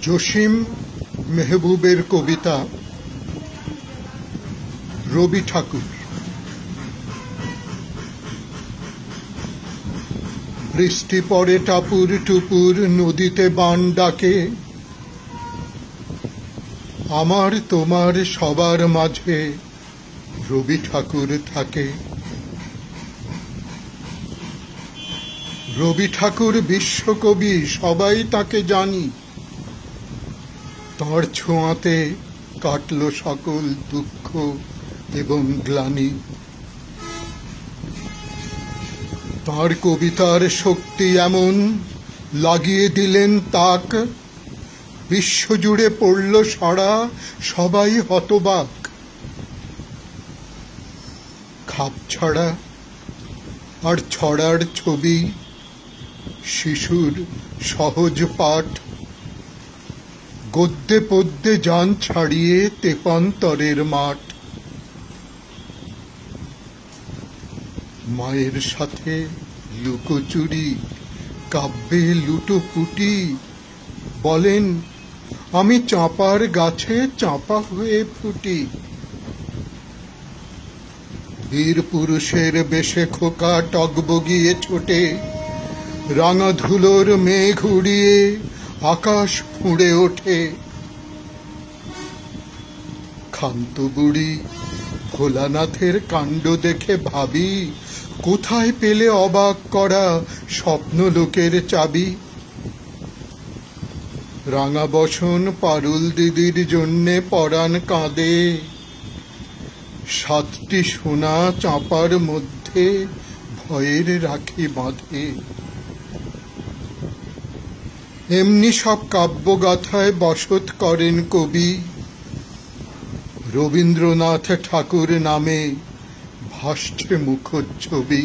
জসিম মেহবুবের কবিতা রবি ঠাকুর। বৃষ্টি পড়ে টাপুর টুপুর, নদীতে বান ডাকে, আমার তোমার সবার মাঝে রবি ঠাকুর থাকে। রবি ঠাকুর বিশ্বকবি, সবাই তাকে জানি, তাঁর ছোঁয়াতে কাটল সকল দুঃখ এবং গ্লানি। তাঁর কবিতার শক্তি এমন, লাগিয়ে দিলেন তাক, বিশ্বজুড়ে পড়ল সাড়া, সবাই হতবাক। খাপ ছড়া আর ছড়ার ছবি, শিশুর সহজ পাঠ, গদ্যে পদ্যে যান ছাড়িয়ে তেপান্তরের মাঠ। মায়ের সাথে লুকোচুরি, কাব্যে লুটোপুটি, বলেন আমি চাঁপার গাছে চাঁপা হয়ে ফুটি। বীর পুরুষের বেশে খোকা টগবগিয়ে ছোটে, রাঙা ধুলোর মেঘ উড়িয়ে আকাশ ফুঁড়ে ওঠে। ক্ষান্ত বুড়ি ভোলানাথের কাণ্ড দেখে ভাবি, কোথায় পেলে অবাক করা স্বপ্ন লোকের চাবি। রাঙা বসন পারুল দিদির জন্যে পরাণ কাঁদে, 7টি সোনা চাঁপার মধ্যে ভয়ের রাখি বাঁধে। এমনি সব কাব্যগাথায় বসত করেন কবি, রবীন্দ্রনাথ ঠাকুর নামে ভাসছে মুখচ্ছবি।